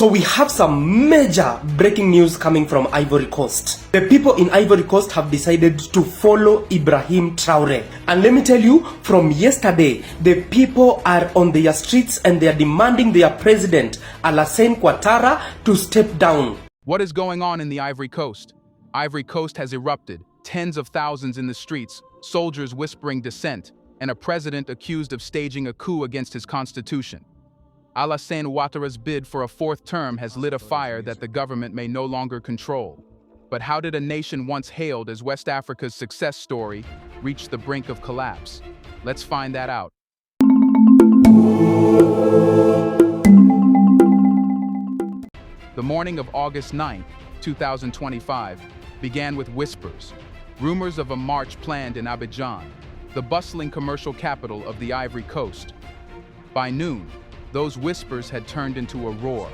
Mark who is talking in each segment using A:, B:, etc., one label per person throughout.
A: So we have some major breaking news coming from Ivory Coast. The people in Ivory Coast have decided to follow Ibrahim Traoré. And let me tell you, from yesterday, the people are on their streets and they are demanding their president, Alassane Ouattara, to step down.
B: What is going on in the Ivory Coast? Ivory Coast has erupted, tens of thousands in the streets, soldiers whispering dissent, and a president accused of staging a coup against his constitution. Alassane Ouattara's bid for a fourth term has lit a fire that the government may no longer control. But how did a nation once hailed as West Africa's success story reach the brink of collapse? Let's find that out. The morning of August 9, 2025, began with whispers, rumors of a march planned in Abidjan, the bustling commercial capital of the Ivory Coast. By noon, those whispers had turned into a roar.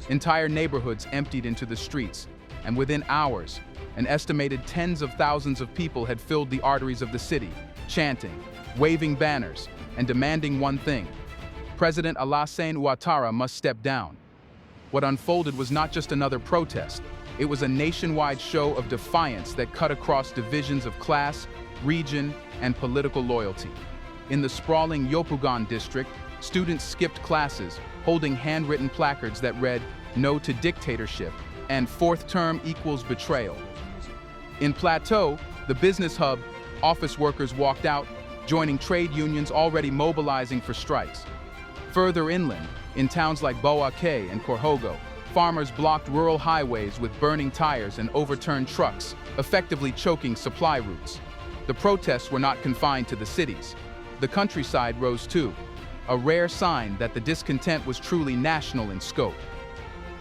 B: Entire neighborhoods emptied into the streets, and within hours, an estimated tens of thousands of people had filled the arteries of the city, chanting, waving banners, and demanding one thing: President Alassane Ouattara must step down. What unfolded was not just another protest, it was a nationwide show of defiance that cut across divisions of class, region, and political loyalty. In the sprawling Yopougon district, students skipped classes, holding handwritten placards that read, "No to dictatorship," and "Fourth term equals betrayal." In Plateau, the business hub, office workers walked out, joining trade unions already mobilizing for strikes. Further inland, in towns like Boaké and Korhogo, farmers blocked rural highways with burning tires and overturned trucks, effectively choking supply routes. The protests were not confined to the cities. The countryside rose too, a rare sign that the discontent was truly national in scope.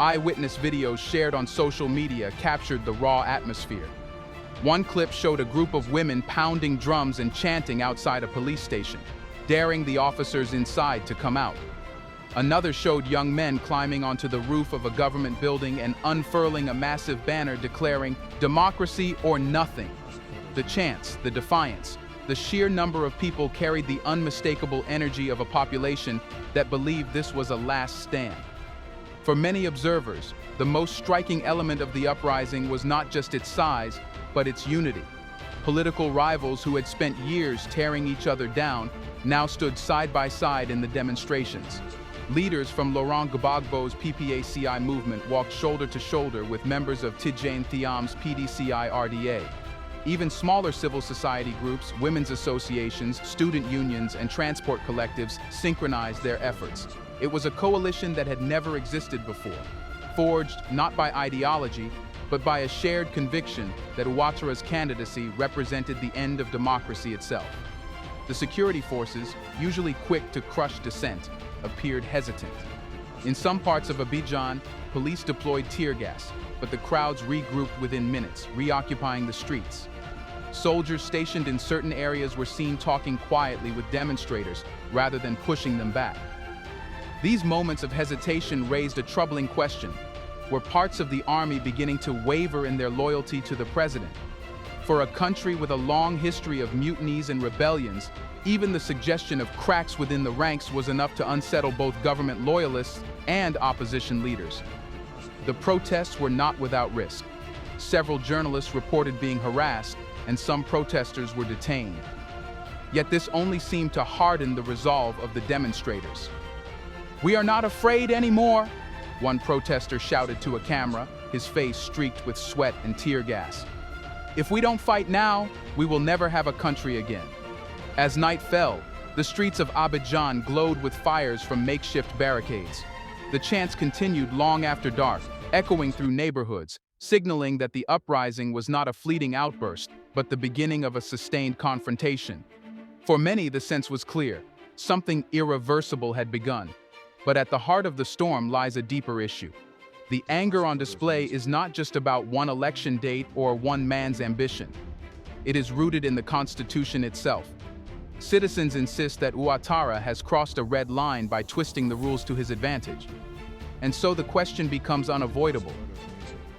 B: Eyewitness videos shared on social media captured the raw atmosphere. One clip showed a group of women pounding drums and chanting outside a police station, daring the officers inside to come out. Another showed young men climbing onto the roof of a government building and unfurling a massive banner declaring, "Democracy or nothing." The chants, the defiance, the sheer number of people carried the unmistakable energy of a population that believed this was a last stand. For many observers, the most striking element of the uprising was not just its size, but its unity. Political rivals who had spent years tearing each other down now stood side by side in the demonstrations. Leaders from Laurent Gbagbo's PPACI movement walked shoulder to shoulder with members of Tidjane Thiam's PDCI-RDA. Even smaller civil society groups, women's associations, student unions, and transport collectives synchronized their efforts. It was a coalition that had never existed before, forged not by ideology, but by a shared conviction that Ouattara's candidacy represented the end of democracy itself. The security forces, usually quick to crush dissent, appeared hesitant. In some parts of Abidjan, police deployed tear gas, but the crowds regrouped within minutes, reoccupying the streets. Soldiers stationed in certain areas were seen talking quietly with demonstrators rather than pushing them back. These moments of hesitation raised a troubling question: were parts of the army beginning to waver in their loyalty to the president? For a country with a long history of mutinies and rebellions, even the suggestion of cracks within the ranks was enough to unsettle both government loyalists and opposition leaders. The protests were not without risk. Several journalists reported being harassed, and some protesters were detained. Yet this only seemed to harden the resolve of the demonstrators. "We are not afraid anymore," one protester shouted to a camera, his face streaked with sweat and tear gas. "If we don't fight now, we will never have a country again." As night fell, the streets of Abidjan glowed with fires from makeshift barricades. The chants continued long after dark, echoing through neighborhoods, signaling that the uprising was not a fleeting outburst, but the beginning of a sustained confrontation. For many, the sense was clear: something irreversible had begun. But at the heart of the storm lies a deeper issue. The anger on display is not just about one election date or one man's ambition. It is rooted in the Constitution itself. Citizens insist that Ouattara has crossed a red line by twisting the rules to his advantage. And so the question becomes unavoidable.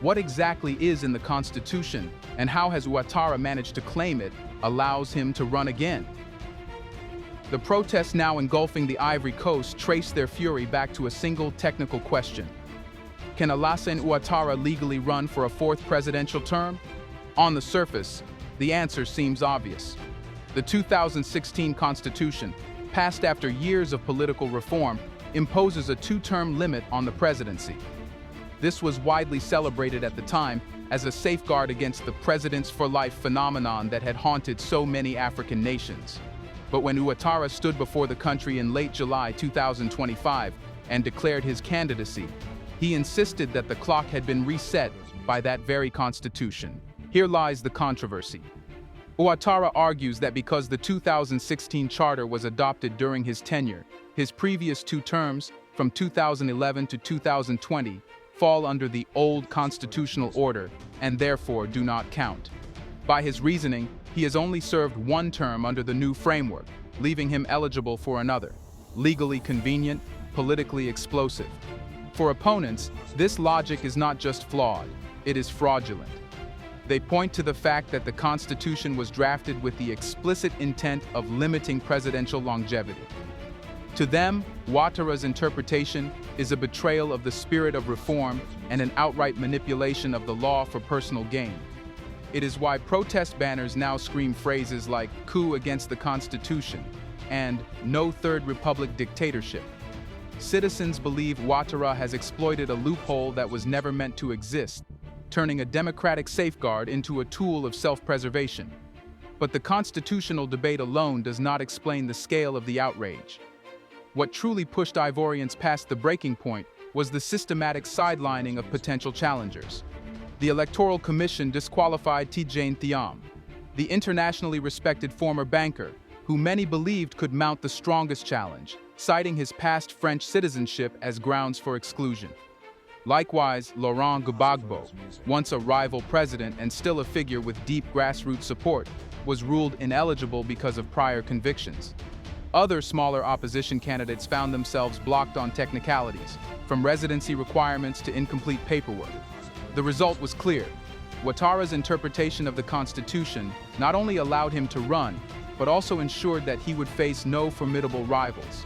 B: What exactly is in the Constitution, and how has Ouattara managed to claim it allows him to run again? The protests now engulfing the Ivory Coast trace their fury back to a single technical question: Can Alassane Ouattara legally run for a fourth presidential term? On the surface, the answer seems obvious. The 2016 Constitution, passed after years of political reform, imposes a two-term limit on the presidency. This was widely celebrated at the time as a safeguard against the presidents for life phenomenon that had haunted so many African nations. But when Ouattara stood before the country in late July 2025 and declared his candidacy, he insisted that the clock had been reset by that very constitution. Here lies the controversy. Ouattara argues that because the 2016 charter was adopted during his tenure, his previous two terms, from 2011 to 2020, fall under the old constitutional order and therefore do not count. By his reasoning, he has only served one term under the new framework, leaving him eligible for another. Legally convenient, politically explosive. For opponents, this logic is not just flawed, it is fraudulent. They point to the fact that the Constitution was drafted with the explicit intent of limiting presidential longevity. To them, Ouattara's interpretation is a betrayal of the spirit of reform and an outright manipulation of the law for personal gain. It is why protest banners now scream phrases like "coup against the Constitution" and "no Third Republic dictatorship." Citizens believe Ouattara has exploited a loophole that was never meant to exist, turning a democratic safeguard into a tool of self-preservation. But the constitutional debate alone does not explain the scale of the outrage. What truly pushed Ivorians past the breaking point was the systematic sidelining of potential challengers. The Electoral Commission disqualified Tidjane Thiam, the internationally respected former banker, who many believed could mount the strongest challenge, citing his past French citizenship as grounds for exclusion. Likewise, Laurent Gbagbo, once a rival president and still a figure with deep grassroots support, was ruled ineligible because of prior convictions. Other smaller opposition candidates found themselves blocked on technicalities, from residency requirements to incomplete paperwork. The result was clear. Ouattara's interpretation of the Constitution not only allowed him to run, but also ensured that he would face no formidable rivals.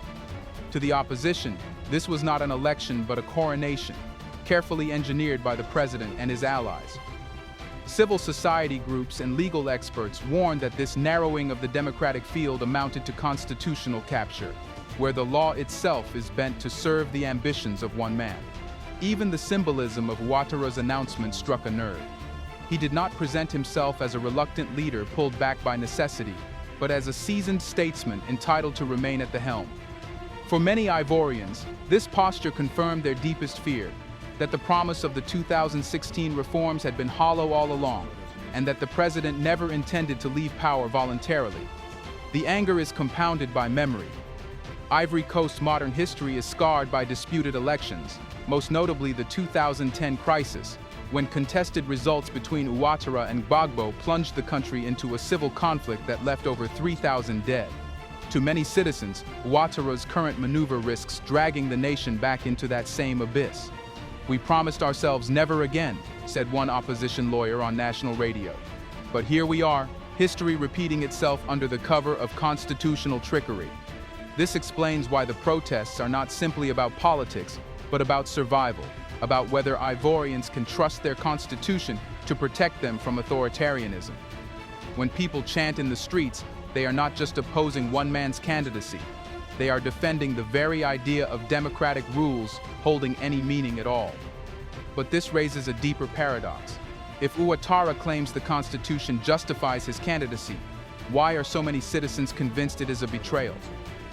B: To the opposition, this was not an election but a coronation, carefully engineered by the president and his allies. Civil society groups and legal experts warned that this narrowing of the democratic field amounted to constitutional capture, where the law itself is bent to serve the ambitions of one man. Even the symbolism of Ouattara's announcement struck a nerve. He did not present himself as a reluctant leader pulled back by necessity, but as a seasoned statesman entitled to remain at the helm. For many Ivorians, this posture confirmed their deepest fear, that the promise of the 2016 reforms had been hollow all along, and that the president never intended to leave power voluntarily. The anger is compounded by memory. Ivory Coast modern history is scarred by disputed elections, most notably the 2010 crisis, when contested results between Ouattara and Gbagbo plunged the country into a civil conflict that left over 3,000 dead. To many citizens, Ouattara's current maneuver risks dragging the nation back into that same abyss. "We promised ourselves never again," said one opposition lawyer on national radio. But here we are, history repeating itself under the cover of constitutional trickery. This explains why the protests are not simply about politics, but about survival, about whether Ivorians can trust their constitution to protect them from authoritarianism. When people chant in the streets, they are not just opposing one man's candidacy. They are defending the very idea of democratic rules holding any meaning at all. But this raises a deeper paradox. If Ouattara claims the Constitution justifies his candidacy, why are so many citizens convinced it is a betrayal?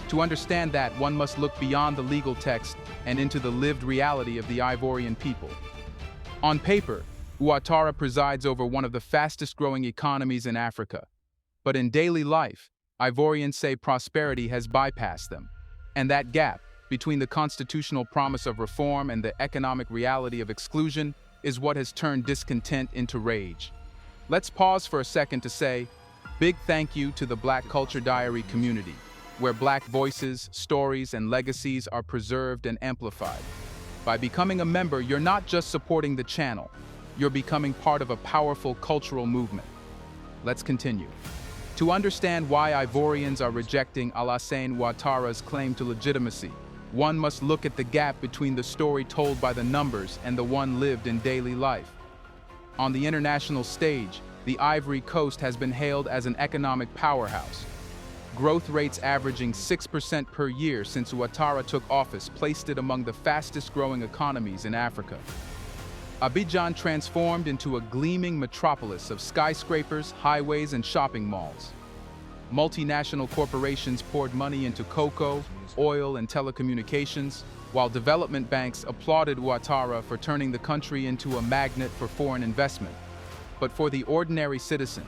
B: To understand that, one must look beyond the legal text and into the lived reality of the Ivorian people. On paper, Ouattara presides over one of the fastest-growing economies in Africa. But in daily life, Ivorians say prosperity has bypassed them. And that gap between the constitutional promise of reform and the economic reality of exclusion is what has turned discontent into rage. Let's pause for a second to say, big thank you to the Black Culture Diary community, where Black voices, stories, and legacies are preserved and amplified. By becoming a member, you're not just supporting the channel, you're becoming part of a powerful cultural movement. Let's continue. To understand why Ivorians are rejecting Alassane Ouattara's claim to legitimacy, one must look at the gap between the story told by the numbers and the one lived in daily life. On the international stage, the Ivory Coast has been hailed as an economic powerhouse. Growth rates averaging 6% per year since Ouattara took office placed it among the fastest-growing economies in Africa. Abidjan transformed into a gleaming metropolis of skyscrapers, highways, and shopping malls. Multinational corporations poured money into cocoa, oil, and telecommunications, while development banks applauded Ouattara for turning the country into a magnet for foreign investment. But for the ordinary citizen,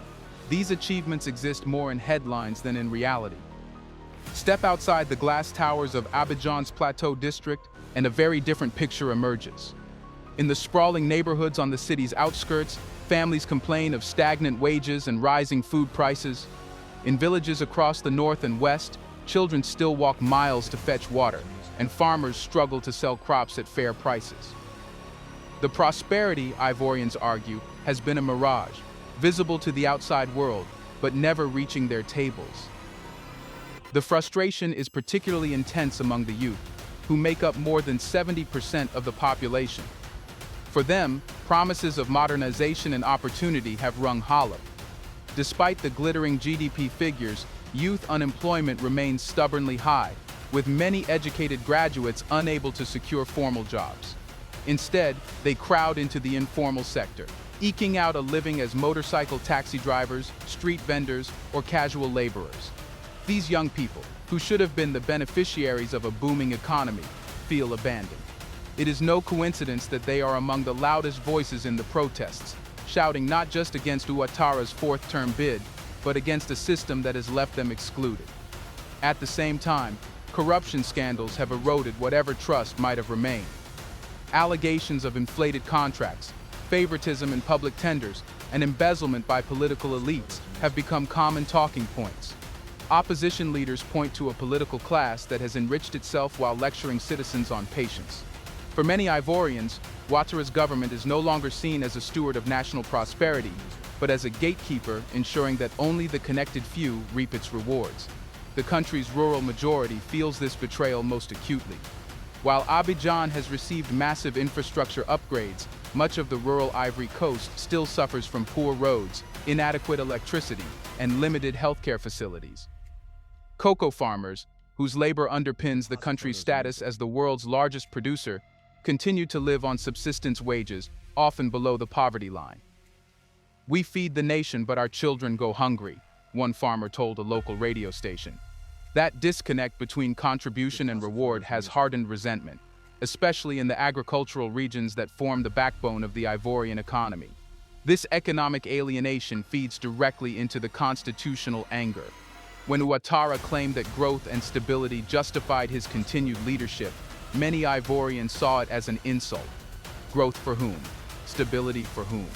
B: these achievements exist more in headlines than in reality. Step outside the glass towers of Abidjan's Plateau district, and a very different picture emerges. In the sprawling neighborhoods on the city's outskirts, families complain of stagnant wages and rising food prices. In villages across the north and west, children still walk miles to fetch water, and farmers struggle to sell crops at fair prices. The prosperity, Ivorians argue, has been a mirage, visible to the outside world, but never reaching their tables. The frustration is particularly intense among the youth, who make up more than 70% of the population. For them, promises of modernization and opportunity have rung hollow. Despite the glittering GDP figures, youth unemployment remains stubbornly high, with many educated graduates unable to secure formal jobs. Instead, they crowd into the informal sector, eking out a living as motorcycle taxi drivers, street vendors, or casual laborers. These young people, who should have been the beneficiaries of a booming economy, feel abandoned. It is no coincidence that they are among the loudest voices in the protests, shouting not just against Ouattara's fourth-term bid, but against a system that has left them excluded. At the same time, corruption scandals have eroded whatever trust might have remained. Allegations of inflated contracts, favoritism in public tenders, and embezzlement by political elites have become common talking points. Opposition leaders point to a political class that has enriched itself while lecturing citizens on patience. For many Ivorians, Ouattara's government is no longer seen as a steward of national prosperity, but as a gatekeeper ensuring that only the connected few reap its rewards. The country's rural majority feels this betrayal most acutely. While Abidjan has received massive infrastructure upgrades, much of the rural Ivory Coast still suffers from poor roads, inadequate electricity, and limited healthcare facilities. Cocoa farmers, whose labor underpins the country's status as the world's largest producer, continue to live on subsistence wages, often below the poverty line. "We feed the nation, but our children go hungry," one farmer told a local radio station. That disconnect between contribution and reward has hardened resentment, especially in the agricultural regions that form the backbone of the Ivorian economy. This economic alienation feeds directly into the constitutional anger. When Ouattara claimed that growth and stability justified his continued leadership, many Ivorians saw it as an insult. Growth for whom? Stability for whom?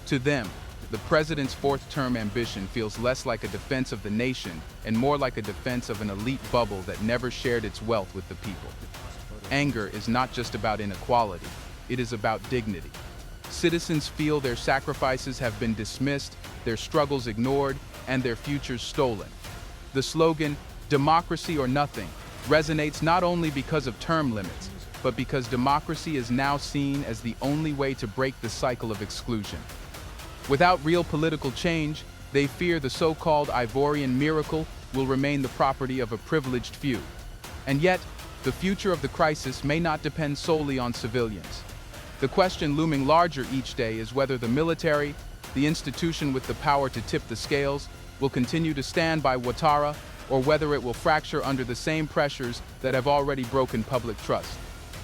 B: To them, the president's fourth-term ambition feels less like a defense of the nation and more like a defense of an elite bubble that never shared its wealth with the people. Anger is not just about inequality, it is about dignity. Citizens feel their sacrifices have been dismissed, their struggles ignored, and their futures stolen. The slogan, "Democracy or Nothing," resonates not only because of term limits, but because democracy is now seen as the only way to break the cycle of exclusion. Without real political change, they fear the so-called Ivorian miracle will remain the property of a privileged few. And yet, the future of the crisis may not depend solely on civilians. The question looming larger each day is whether the military, the institution with the power to tip the scales, will continue to stand by Ouattara, or whether it will fracture under the same pressures that have already broken public trust.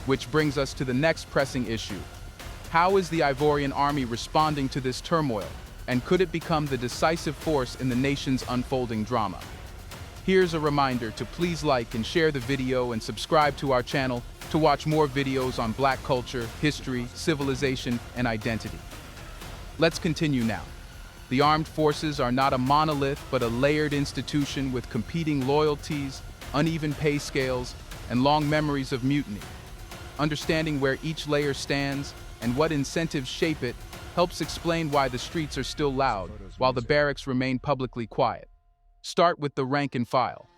B: Which brings us to the next pressing issue. How is the Ivorian army responding to this turmoil, and could it become the decisive force in the nation's unfolding drama? Here's a reminder to please like and share the video and subscribe to our channel to watch more videos on Black culture, history, civilization, and identity. Let's continue now. The armed forces are not a monolith, but a layered institution with competing loyalties, uneven pay scales, and long memories of mutiny. Understanding where each layer stands and what incentives shape it helps explain why the streets are still loud, while the barracks remain publicly quiet. Start with the rank and file.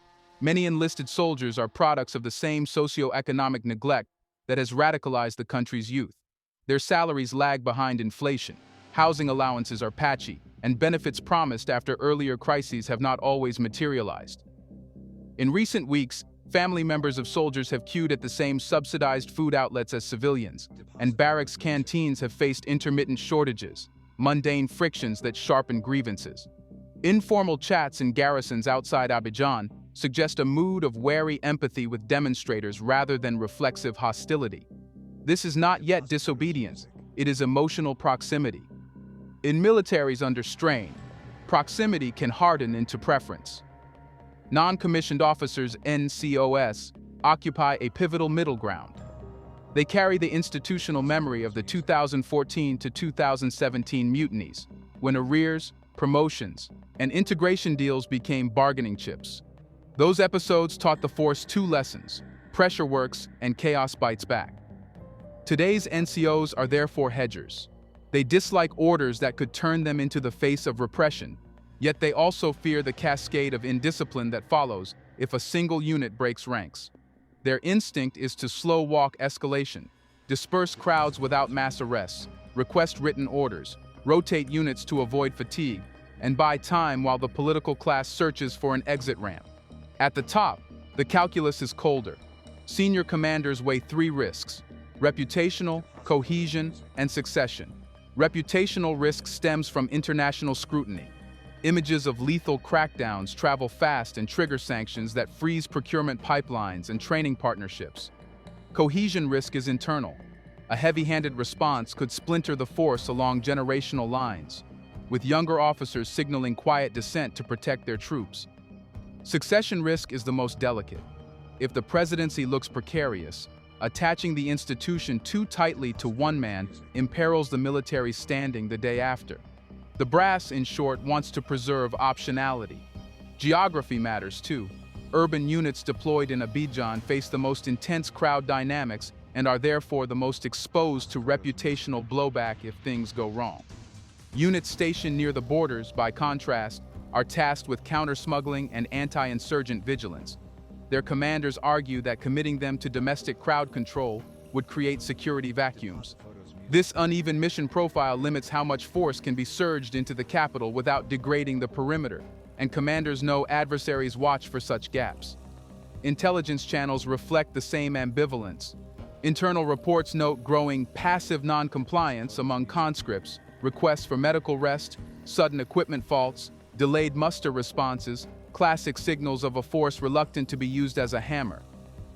B: Many enlisted soldiers are products of the same socio-economic neglect that has radicalized the country's youth. Their salaries lag behind inflation, housing allowances are patchy, and benefits promised after earlier crises have not always materialized. In recent weeks, family members of soldiers have queued at the same subsidized food outlets as civilians, and barracks canteens have faced intermittent shortages, mundane frictions that sharpen grievances. Informal chats in garrisons outside Abidjan suggest a mood of wary empathy with demonstrators rather than reflexive hostility. This is not yet disobedience, it is emotional proximity. In militaries under strain, proximity can harden into preference. Non-commissioned officers (NCOS) occupy a pivotal middle ground. They carry the institutional memory of the 2014 to 2017 mutinies, when arrears, promotions, and integration deals became bargaining chips. Those episodes taught the force two lessons: pressure works and chaos bites back. Today's NCOs are therefore hedgers. They dislike orders that could turn them into the face of repression, yet they also fear the cascade of indiscipline that follows if a single unit breaks ranks. Their instinct is to slow-walk escalation, disperse crowds without mass arrests, request written orders, rotate units to avoid fatigue, and buy time while the political class searches for an exit ramp. At the top, the calculus is colder. Senior commanders weigh three risks: reputational, cohesion, and succession. Reputational risk stems from international scrutiny. Images of lethal crackdowns travel fast and trigger sanctions that freeze procurement pipelines and training partnerships. Cohesion risk is internal. A heavy-handed response could splinter the force along generational lines, with younger officers signaling quiet dissent to protect their troops. Succession risk is the most delicate. If the presidency looks precarious, attaching the institution too tightly to one man imperils the military's standing the day after. The brass, in short, wants to preserve optionality. Geography matters too. Urban units deployed in Abidjan face the most intense crowd dynamics and are therefore the most exposed to reputational blowback if things go wrong. Units stationed near the borders, by contrast, are tasked with counter-smuggling and anti-insurgent vigilance. Their commanders argue that committing them to domestic crowd control would create security vacuums. This uneven mission profile limits how much force can be surged into the capital without degrading the perimeter, and commanders know adversaries watch for such gaps. Intelligence channels reflect the same ambivalence. Internal reports note growing passive non-compliance among conscripts, requests for medical rest, sudden equipment faults, delayed muster responses, classic signals of a force reluctant to be used as a hammer.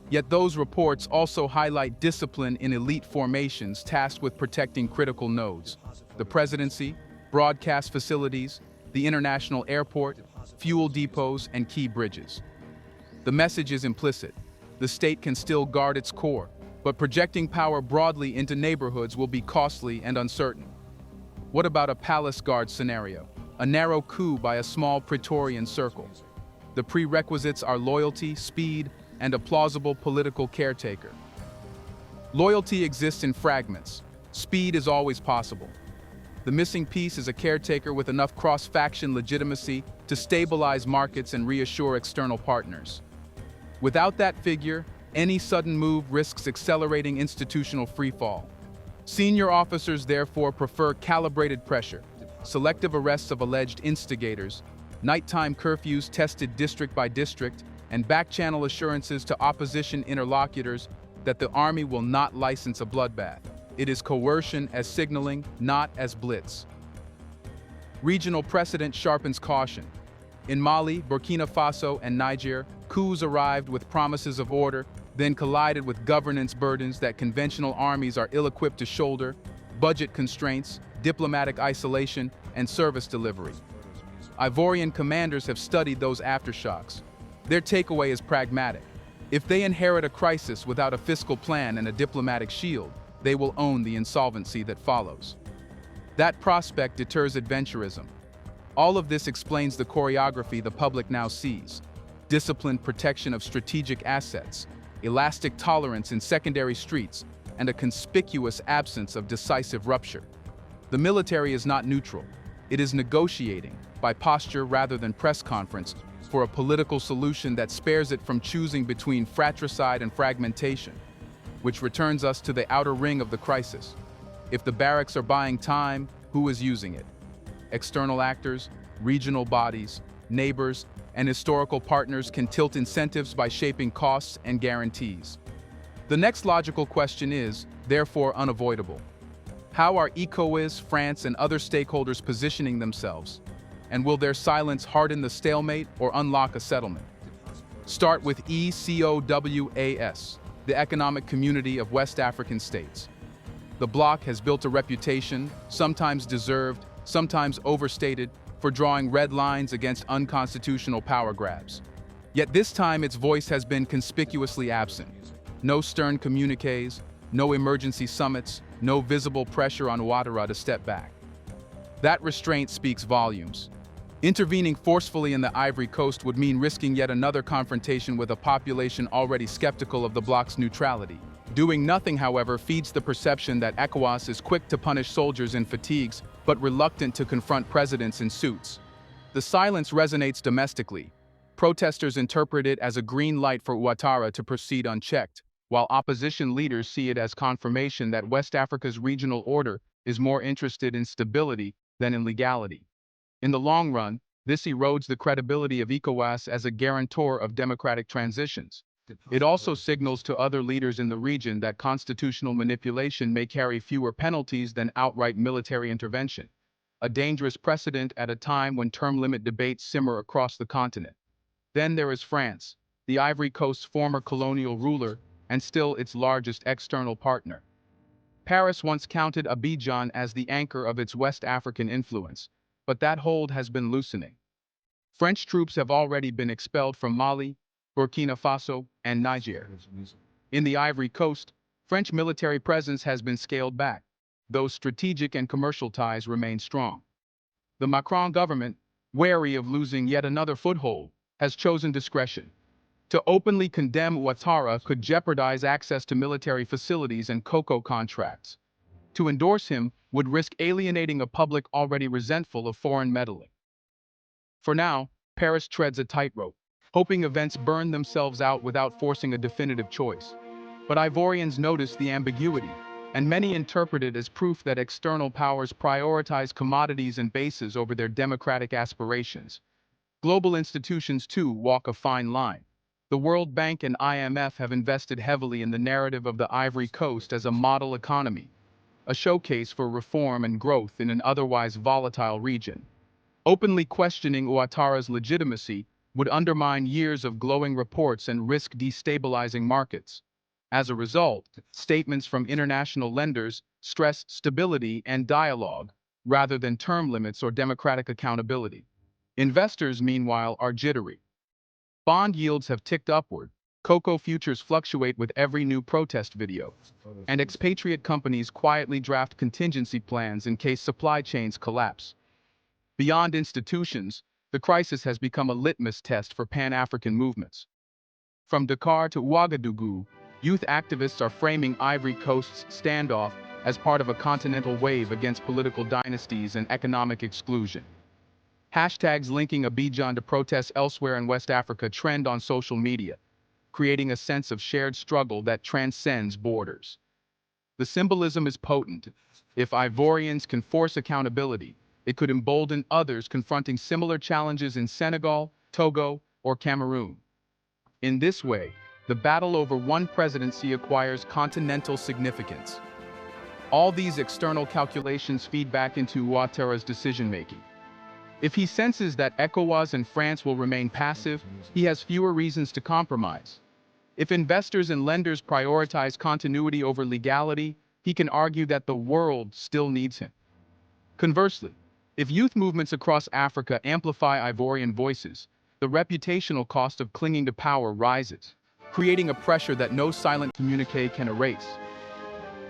B: Yet those reports also highlight discipline in elite formations tasked with protecting critical nodes: the presidency, broadcast facilities, the international airport, fuel depots, and key bridges. The message is implicit. The state can still guard its core, but projecting power broadly into neighborhoods will be costly and uncertain. What about a palace guard scenario? A narrow coup by a small Praetorian circle. The prerequisites are loyalty, speed, and a plausible political caretaker. Loyalty exists in fragments. Speed is always possible. The missing piece is a caretaker with enough cross-faction legitimacy to stabilize markets and reassure external partners. Without that figure, any sudden move risks accelerating institutional freefall. Senior officers therefore prefer calibrated pressure, selective arrests of alleged instigators, nighttime curfews tested district by district, and back-channel assurances to opposition interlocutors that the army will not license a bloodbath. It is coercion as signaling, not as blitz. Regional precedent sharpens caution. In Mali, Burkina Faso, and Niger, coups arrived with promises of order, then collided with governance burdens that conventional armies are ill-equipped to shoulder: budget constraints, diplomatic isolation, and service delivery. Ivorian commanders have studied those aftershocks. Their takeaway is pragmatic. If they inherit a crisis without a fiscal plan and a diplomatic shield, they will own the insolvency that follows. That prospect deters adventurism. All of this explains the choreography the public now sees: disciplined protection of strategic assets, elastic tolerance in secondary streets, and a conspicuous absence of decisive rupture. The military is not neutral. It is negotiating, by posture rather than press conference, for a political solution that spares it from choosing between fratricide and fragmentation, which returns us to the outer ring of the crisis. If the barracks are buying time, who is using it? External actors, regional bodies, neighbors, and historical partners can tilt incentives by shaping costs and guarantees. The next logical question is, therefore, unavoidable. How are ECOWAS, France, and other stakeholders positioning themselves? And will their silence harden the stalemate or unlock a settlement? Start with ECOWAS, the Economic Community of West African States. The bloc has built a reputation, sometimes deserved, sometimes overstated, for drawing red lines against unconstitutional power grabs. Yet this time its voice has been conspicuously absent. No stern communiques, no emergency summits, no visible pressure on Ouattara to step back. That restraint speaks volumes. Intervening forcefully in the Ivory Coast would mean risking yet another confrontation with a population already skeptical of the bloc's neutrality. Doing nothing, however, feeds the perception that ECOWAS is quick to punish soldiers in fatigues, but reluctant to confront presidents in suits. The silence resonates domestically. Protesters interpret it as a green light for Ouattara to proceed unchecked, while opposition leaders see it as confirmation that West Africa's regional order is more interested in stability than in legality. In the long run, this erodes the credibility of ECOWAS as a guarantor of democratic transitions. It also signals to other leaders in the region that constitutional manipulation may carry fewer penalties than outright military intervention, a dangerous precedent at a time when term limit debates simmer across the continent. Then there is France, the Ivory Coast's former colonial ruler and still its largest external partner. Paris once counted Abidjan as the anchor of its West African influence, but that hold has been loosening. French troops have already been expelled from Mali, Burkina Faso, and Niger. In the Ivory Coast, French military presence has been scaled back, though strategic and commercial ties remain strong. The Macron government, wary of losing yet another foothold, has chosen discretion. To openly condemn Ouattara could jeopardize access to military facilities and cocoa contracts. To endorse him would risk alienating a public already resentful of foreign meddling. For now, Paris treads a tightrope, hoping events burn themselves out without forcing a definitive choice. But Ivorians notice the ambiguity, and many interpret it as proof that external powers prioritize commodities and bases over their democratic aspirations. Global institutions, too, walk a fine line. The World Bank and IMF have invested heavily in the narrative of the Ivory Coast as a model economy, a showcase for reform and growth in an otherwise volatile region. Openly questioning Ouattara's legitimacy would undermine years of glowing reports and risk destabilizing markets. As a result, statements from international lenders stress stability and dialogue rather than term limits or democratic accountability. Investors, meanwhile, are jittery. Bond yields have ticked upward, cocoa futures fluctuate with every new protest video, and expatriate companies quietly draft contingency plans in case supply chains collapse. Beyond institutions, the crisis has become a litmus test for Pan-African movements. From Dakar to Ouagadougou, youth activists are framing Ivory Coast's standoff as part of a continental wave against political dynasties and economic exclusion. Hashtags linking Abidjan to protests elsewhere in West Africa trend on social media, creating a sense of shared struggle that transcends borders. The symbolism is potent. If Ivorians can force accountability, it could embolden others confronting similar challenges in Senegal, Togo, or Cameroon. In this way, the battle over one presidency acquires continental significance. All these external calculations feed back into Ouattara's decision-making. If he senses that ECOWAS and France will remain passive, he has fewer reasons to compromise. If investors and lenders prioritize continuity over legality, he can argue that the world still needs him. Conversely, if youth movements across Africa amplify Ivorian voices, the reputational cost of clinging to power rises, creating a pressure that no silent communique can erase.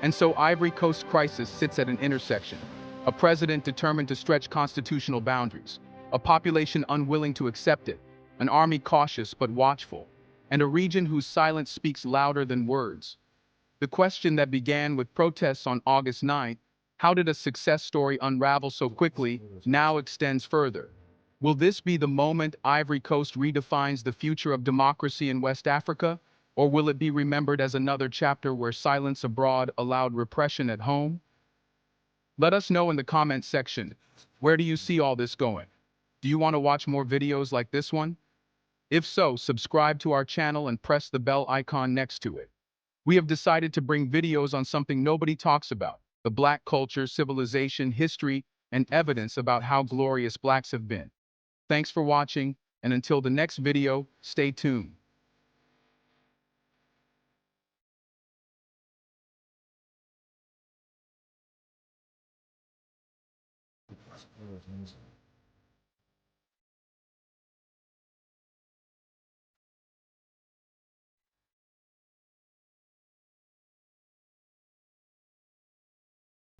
B: And so Ivory Coast crisis sits at an intersection. A president determined to stretch constitutional boundaries, a population unwilling to accept it, an army cautious but watchful, and a region whose silence speaks louder than words. The question that began with protests on August 9 How did a success story unravel so quickly now extends further? Will this be the moment Ivory Coast redefines the future of democracy in West Africa? Or will it be remembered as another chapter where silence abroad allowed repression at home? Let us know in the comments section. Where do you see all this going? Do you want to watch more videos like this one? If so, subscribe to our channel and press the bell icon next to it. We have decided to bring videos on something nobody talks about: the Black culture, civilization, history, and evidence about how glorious Blacks have been. Thanks for watching, and until the next video, stay tuned.